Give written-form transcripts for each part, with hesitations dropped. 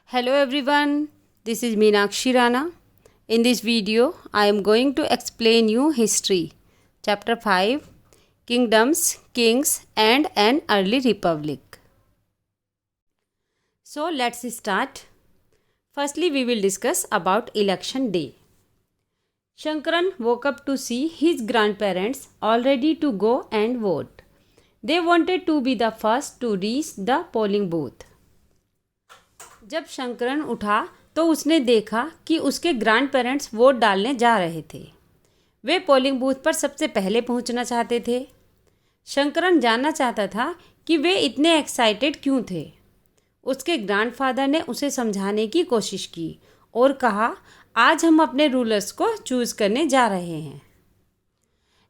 Hello everyone, this is Meenakshi Rana. In this video, I am going to explain you history. Chapter 5, Kingdoms, Kings and an Early Republic. So let's start. Firstly, we will discuss about election day. Shankaran woke up to see his grandparents all ready to go and vote. They wanted to be the first to reach the polling booth. जब शंकरन उठा तो उसने देखा कि उसके grand parents vote डालने जा रहे थे। वे पोलिंग बूथ पर सबसे पहले पहुंचना चाहते थे। शंकरन जानना चाहता था कि वे इतने एक्साइटेड क्यों थे। उसके ग्रैंडफादर ने उसे समझाने की कोशिश की और कहा, आज हम अपने रूलर्स को चूज करने जा रहे हैं।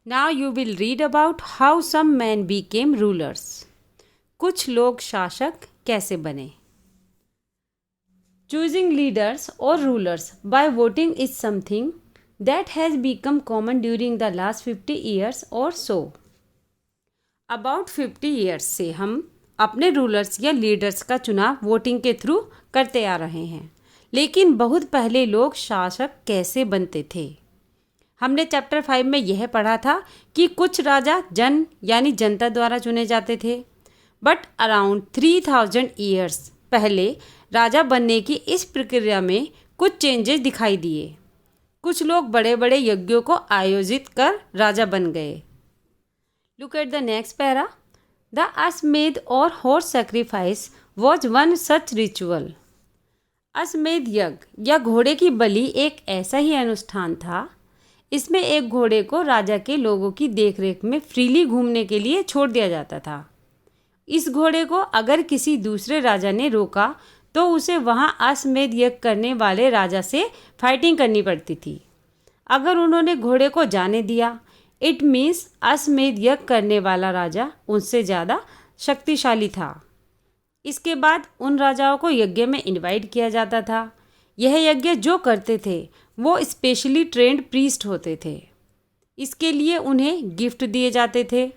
Now you will read about how some man became rulers. कुछ लोग शासक कैसे बने। Choosing leaders or rulers by voting is something that has become common during the last 50 years or so. About 50 years से हम अपने रूलर्स या leaders का चुनाव वोटिंग के थ्रू करते आ रहे हैं। लेकिन बहुत पहले लोग शासक कैसे बनते थे। हमने चैप्टर 5 में यह पढ़ा था कि कुछ राजा यानी जनता द्वारा चुने जाते थे। बट अराउंड 3000 ईयर्स पहले राजा बनने की इस प्रक्रिया में कुछ चेंजेस दिखाई दिए। कुछ लोग बड़े बड़े यज्ञों को आयोजित कर राजा बन गए। Look at the next para. The अश्वमेध और horse sacrifice was one such ritual. अश्वमेध यज्ञ या घोड़े की बलि एक ऐसा ही अनुष्ठान था। इसमें एक घोड़े को राजा के लोगों की देखरेख में फ्रीली घूमने के लिए छोड़ दिया जाता था। इस घोड़े को अगर किसी दूसरे राजा ने रोका तो उसे वहां अश्वमेध यज्ञ करने वाले राजा से फाइटिंग करनी पड़ती थी। अगर उन्होंने घोड़े को जाने दिया, इट मीन्स अश्वमेध यज्ञ करने वाला राजा उनसे ज़्यादा शक्तिशाली था। इसके बाद उन राजाओं को यज्ञ में इनवाइट किया जाता था। यह यज्ञ जो करते थे वो स्पेशली ट्रेंड प्रीस्ट होते थे। इसके लिए उन्हें गिफ्ट दिए जाते थे।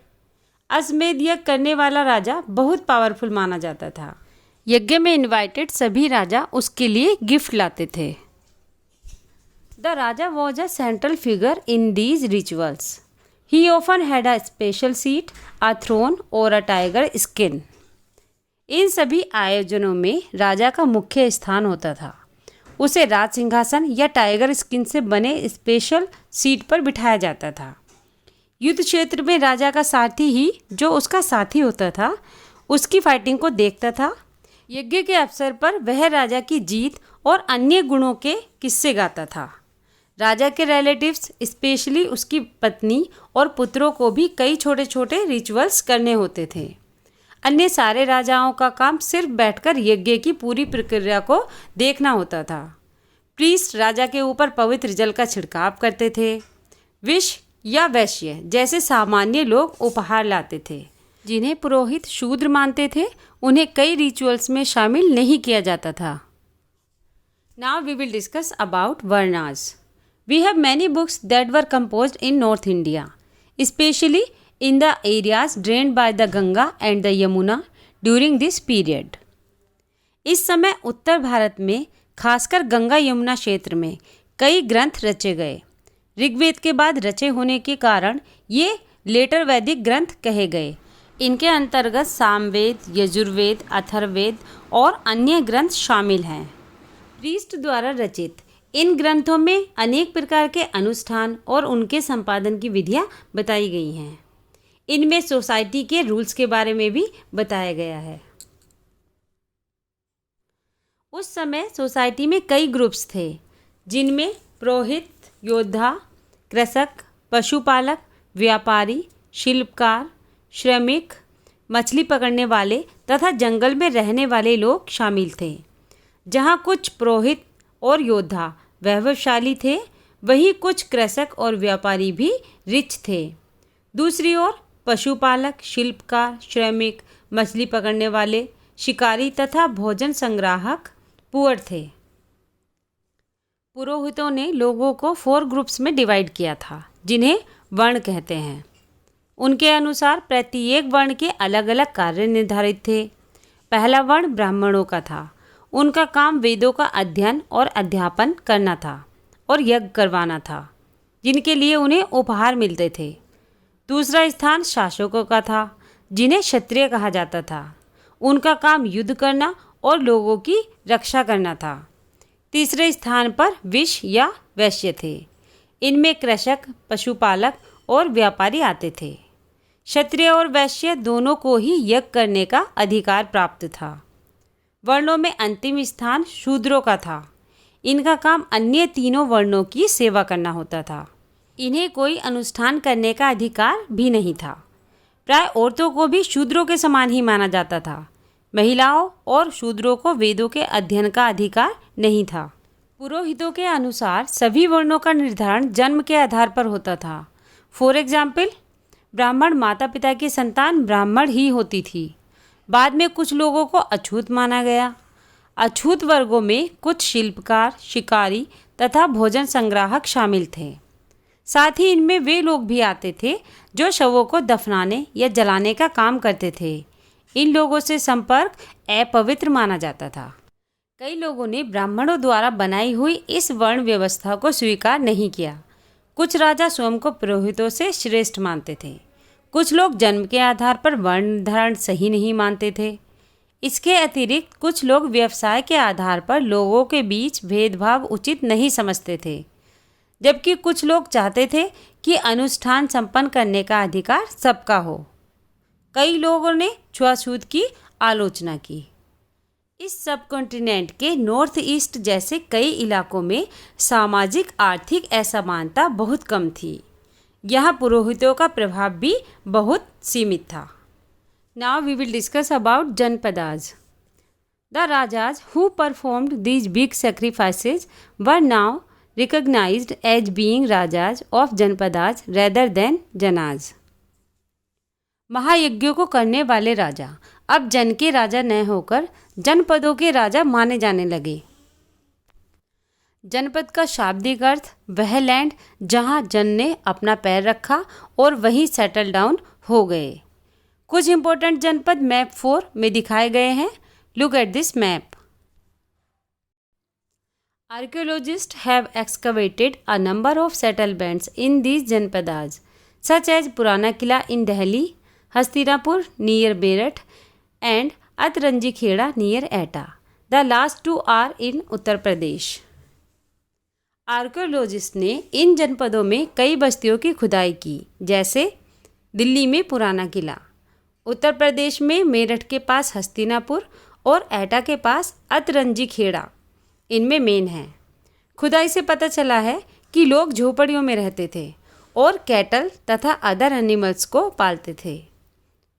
अश्वमेध यज्ञ करने वाला राजा बहुत पावरफुल माना जाता था। यज्ञ में इनवाइटेड सभी राजा उसके लिए गिफ्ट लाते थे। The raja was a central figure in these rituals. He often had a special seat, a throne और अ टाइगर स्किन। इन सभी आयोजनों में राजा का मुख्य स्थान होता था। उसे राज सिंहासन या टाइगर स्किन से बने स्पेशल सीट पर बिठाया जाता था। युद्ध क्षेत्र में राजा का साथी ही जो उसका साथी होता था उसकी फाइटिंग को देखता था। यज्ञ के अवसर पर वह राजा की जीत और अन्य गुणों के किस्से गाता था। राजा के रिलेटिव्स स्पेशली उसकी पत्नी और पुत्रों को भी कई छोटे छोटे रिचुअल्स करने होते थे। अन्य सारे राजाओं का काम सिर्फ बैठकर यज्ञ की पूरी प्रक्रिया को देखना होता था। प्रीस्ट राजा के ऊपर पवित्र जल का छिड़काव करते थे। विष या वैश्य जैसे सामान्य लोग उपहार लाते थे। जिन्हें पुरोहित शूद्र मानते थे उन्हें कई रिचुअल्स में शामिल नहीं किया जाता था। Now we will discuss about varnas. We have many books that were composed in North India, specially in the areas drained by the Ganga and the Yamuna during this period. इस समय उत्तर भारत में खासकर गंगा यमुना क्षेत्र में कई ग्रंथ रचे गए। ऋग्वेद के बाद रचे होने के कारण ये लेटर वैदिक ग्रंथ कहे गए। इनके अंतर्गत सामवेद, यजुर्वेद, अथर्ववेद और अन्य ग्रंथ शामिल हैं। प्रीस्ट द्वारा रचित इन ग्रंथों में अनेक प्रकार के अनुष्ठान और उनके संपादन की विधियां बताई गई हैं। इनमें सोसाइटी के रूल्स के बारे में भी बताया गया है। उस समय सोसाइटी में कई ग्रुप्स थे जिनमें पुरोहित, योद्धा, कृषक, पशुपालक, व्यापारी, शिल्पकार, श्रमिक, मछली पकड़ने वाले तथा जंगल में रहने वाले लोग शामिल थे। जहाँ कुछ पुरोहित और योद्धा वैभवशाली थे, वहीं कुछ कृषक और व्यापारी भी रिच थे। दूसरी ओर पशुपालक, शिल्पकार, श्रमिक, मछली पकड़ने वाले, शिकारी तथा भोजन संग्राहक पुअर थे। पुरोहितों ने लोगों को 4 ग्रुप्स में डिवाइड किया था जिन्हें वर्ण कहते हैं। उनके अनुसार प्रत्येक वर्ण के अलग अलग कार्य निर्धारित थे। पहला वर्ण ब्राह्मणों का था उनका काम वेदों का अध्ययन और अध्यापन करना था और यज्ञ करवाना था, जिनके लिए उन्हें उपहार मिलते थे। दूसरा स्थान शासकों का था, जिन्हें क्षत्रिय कहा जाता था। उनका काम युद्ध करना और लोगों की रक्षा करना था। तीसरे स्थान पर विष या वैश्य थे। इनमें कृषक, पशुपालक और व्यापारी आते थे। क्षत्रिय और वैश्य दोनों को ही यज्ञ करने का अधिकार प्राप्त था। वर्णों में अंतिम स्थान शूद्रों का था। इनका काम अन्य तीनों वर्णों की सेवा करना होता था। इन्हें कोई अनुष्ठान करने का अधिकार भी नहीं था। प्राय औरतों को भी शूद्रों के समान ही माना जाता था। महिलाओं और शूद्रों को वेदों के अध्ययन का अधिकार नहीं था। पुरोहितों के अनुसार सभी वर्णों का निर्धारण जन्म के आधार पर होता था। फॉर एग्जाम्पल, ब्राह्मण माता पिता की संतान ब्राह्मण ही होती थी। बाद में कुछ लोगों को अछूत माना गया। अछूत वर्गों में कुछ शिल्पकार, शिकारी तथा भोजन संग्राहक शामिल थे। साथ ही इनमें वे लोग भी आते थे जो शवों को दफनाने या जलाने का काम करते थे। इन लोगों से संपर्क अपवित्र माना जाता था। कई लोगों ने ब्राह्मणों द्वारा बनाई हुई इस वर्ण व्यवस्था को स्वीकार नहीं किया। कुछ राजा स्वयं को पुरोहितों से श्रेष्ठ मानते थे। कुछ लोग जन्म के आधार पर वर्ण निर्धारण सही नहीं मानते थे। इसके अतिरिक्त कुछ लोग व्यवसाय के आधार पर लोगों के बीच भेदभाव उचित नहीं समझते थे, जबकि कुछ लोग चाहते थे कि अनुष्ठान संपन्न करने का अधिकार सबका हो। कई लोगों ने छुआछूत की आलोचना की। इस सब कॉन्टिनेंट के नॉर्थ ईस्ट जैसे कई इलाकों में सामाजिक आर्थिक असमानता बहुत कम थी। यहाँ पुरोहितों का प्रभाव भी बहुत सीमित था। Now we will discuss about janapadas. The rajas who performed these big sacrifices were now recognized as being rajas of janapadas rather than janas. महायज्ञों को करने वाले राजा अब जन के राजा न होकर जनपदों के राजा माने जाने लगे। जनपद का शाब्दिक अर्थ वह लैंड जहां जन ने अपना पैर रखा और वहीं सेटल डाउन हो गए। कुछ इंपॉर्टेंट जनपद मैप 4 में दिखाए गए हैं। Look at this map. Archaeologists have excavated a number of settlements in these janpadas, such as Purana Kila in Delhi, Hastinapur near Meerut, and Atranji Kheda near Etah. The last two are in Uttar Pradesh. Archaeologist ने इन जनपदों में कई बस्तियों की खुदाई की, जैसे दिल्ली में पुराना किला, उत्तर प्रदेश में मेरठ के पास हस्तिनापुर और एटा के पास अतरंजी खेड़ा इनमें मेन है। खुदाई से पता चला है कि लोग झोपड़ियों में रहते थे और कैटल तथा अदर एनिमल्स को पालते थे।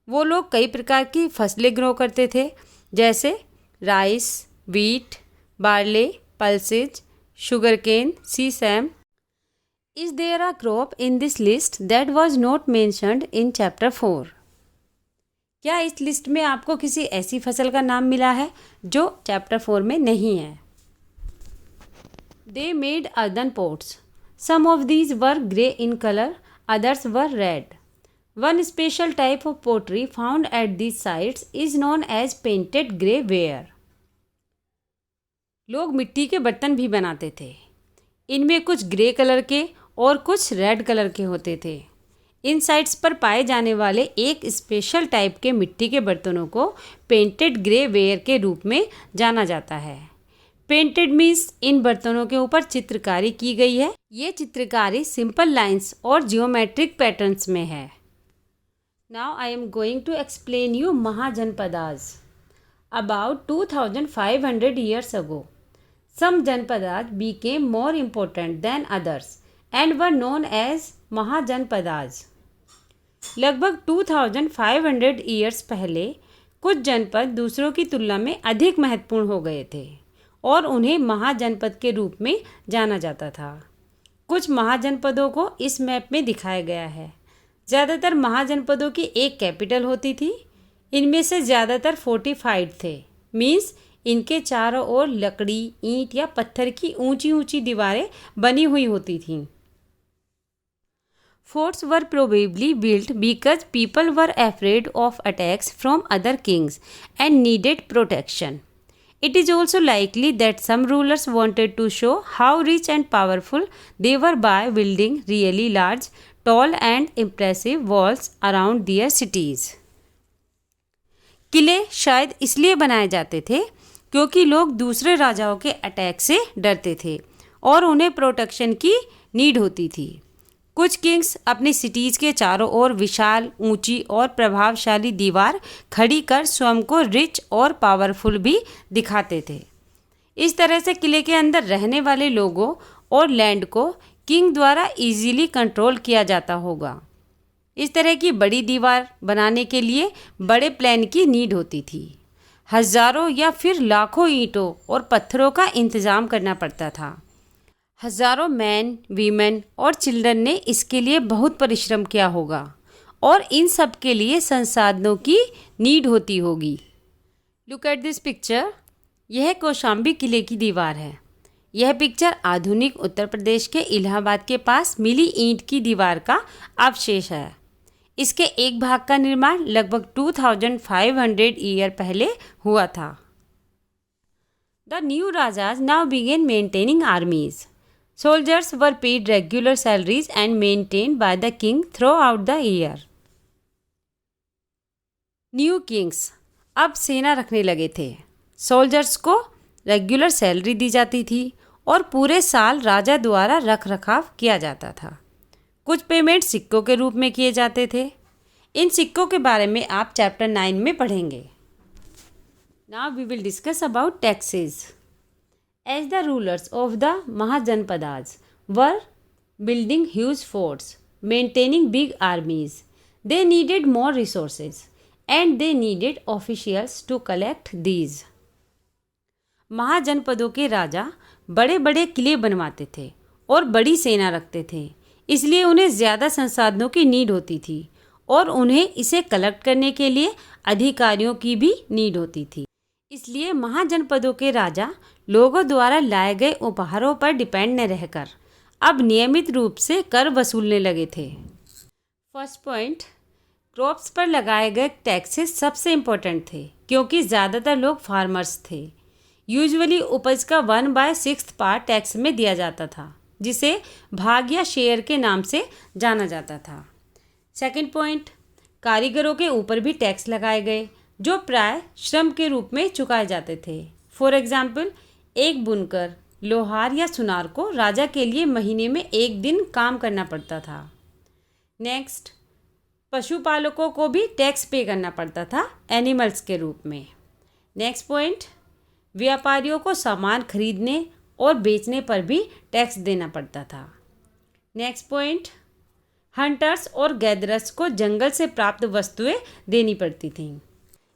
वो लोग कई प्रकार की फसलें ग्रो करते थे, जैसे rice, wheat, barley, pulses, sugar cane, sesame. Is there a crop in this list that was not mentioned in chapter 4? क्या इस लिस्ट में आपको किसी ऐसी फसल का नाम मिला है जो चैप्टर 4 में नहीं है? They made earthen pots. Some of these were grey in color, others were red. One special type of pottery found at these sites is known as painted grey ware. लोग मिट्टी के बर्तन भी बनाते थे। इनमें कुछ ग्रे कलर के और कुछ रेड कलर के होते थे। इन साइट्स पर पाए जाने वाले एक स्पेशल टाइप के मिट्टी के बर्तनों को पेंटेड ग्रे वेयर के रूप में जाना जाता है। पेंटेड मीन्स इन बर्तनों के ऊपर चित्रकारी की गई है। ये चित्रकारी सिंपल लाइंस और जियोमेट्रिक पैटर्न्स में है। Now I am going to explain you mahajanapadas. अबाउट 2500 years ago, some janapadas became more important than others and were known as mahajanapadas. लगभग 2500 ईयर्स पहले कुछ जनपद दूसरों की तुलना में अधिक महत्वपूर्ण हो गए थे और उन्हें महाजनपद के रूप में जाना जाता था। कुछ महाजनपदों को इस मैप में दिखाया गया है। ज़्यादातर महाजनपदों की एक कैपिटल होती थी। इनमें से ज़्यादातर फोर्टिफाइड थे, मीन्स इनके चारों ओर लकड़ी, ईंट या पत्थर की ऊंची ऊंची दीवारें बनी हुई होती थीं। Forts were probably built because people were afraid of attacks from other kings and needed protection. It is also likely that some rulers wanted to show how rich and powerful they were by building really large, tall and impressive walls around their cities. किले शायद इसलिए बनाए जाते थे क्योंकि लोग दूसरे राजाओं के अटैक से डरते थे और उन्हें प्रोटेक्शन की नीड होती थी। कुछ किंग्स अपनी सिटीज़ के चारों ओर विशाल, ऊंची और प्रभावशाली दीवार खड़ी कर स्वयं को रिच और पावरफुल भी दिखाते थे। इस तरह से किले के अंदर रहने वाले लोगों और लैंड को किंग द्वारा इजीली कंट्रोल किया जाता होगा। इस तरह की बड़ी दीवार बनाने के लिए बड़े प्लान की नीड होती थी। हज़ारों या फिर लाखों ईंटों और पत्थरों का इंतज़ाम करना पड़ता था। हज़ारों मैन, वीमेन और चिल्ड्रन ने इसके लिए बहुत परिश्रम किया होगा और इन सब के लिए संसाधनों की नीड होती होगी। Look at this picture. यह कौशाम्बी किले की दीवार है। यह पिक्चर आधुनिक उत्तर प्रदेश के इलाहाबाद के पास मिली ईंट की दीवार का अवशेष है। इसके एक भाग का निर्माण लगभग 2500 ईयर पहले हुआ था। The new rajas now began maintaining armies. Soldiers were paid regular salaries and maintained by the king throughout the year. New kings अब सेना रखने लगे थे। सोल्जर्स को रेगुलर सैलरी दी जाती थी और पूरे साल राजा द्वारा रख रखाव किया जाता था। कुछ पेमेंट सिक्कों के रूप में किए जाते थे। इन सिक्कों के बारे में आप चैप्टर 9 में पढ़ेंगे। Now we will discuss about taxes. As the rulers of the Mahajanpadas were building huge forts, maintaining big armies, they needed more resources and they needed officials to collect these. महाजनपदों के राजा बड़े बड़े किले बनवाते थे और बड़ी सेना रखते थे, इसलिए उन्हें ज़्यादा संसाधनों की नीड होती थी और उन्हें इसे कलेक्ट करने के लिए अधिकारियों की भी नीड होती थी। इसलिए महाजनपदों के राजा लोगों द्वारा लाए गए उपहारों पर डिपेंड न रहकर अब नियमित रूप से कर वसूलने लगे थे। फर्स्ट पॉइंट, क्रॉप्स पर लगाए गए टैक्सेस सबसे इम्पोर्टेंट थे क्योंकि ज़्यादातर लोग फार्मर्स थे। यूजुअली उपज का 1/6 पार्ट टैक्स में दिया जाता था, जिसे भाग या शेयर के नाम से जाना जाता था। सेकंड पॉइंट, कारीगरों के ऊपर भी टैक्स लगाए गए जो प्राय श्रम के रूप में चुकाए जाते थे। फॉर एग्जाम्पल, एक बुनकर, लोहार या सुनार को राजा के लिए महीने में 1 दिन काम करना पड़ता था। नेक्स्ट, पशुपालकों को भी टैक्स पे करना पड़ता था एनिमल्स के रूप में। नेक्स्ट पॉइंट, व्यापारियों को सामान खरीदने और बेचने पर भी टैक्स देना पड़ता था। नेक्स्ट पॉइंट, हंटर्स और गैदरर्स को जंगल से प्राप्त वस्तुएं देनी पड़ती थीं।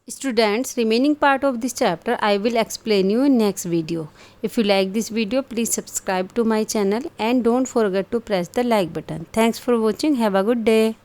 Students, remaining part of this chapter I will explain you in next video. If you like this video, please subscribe to my channel and don't forget to press the like button. Thanks for watching. Have a good day.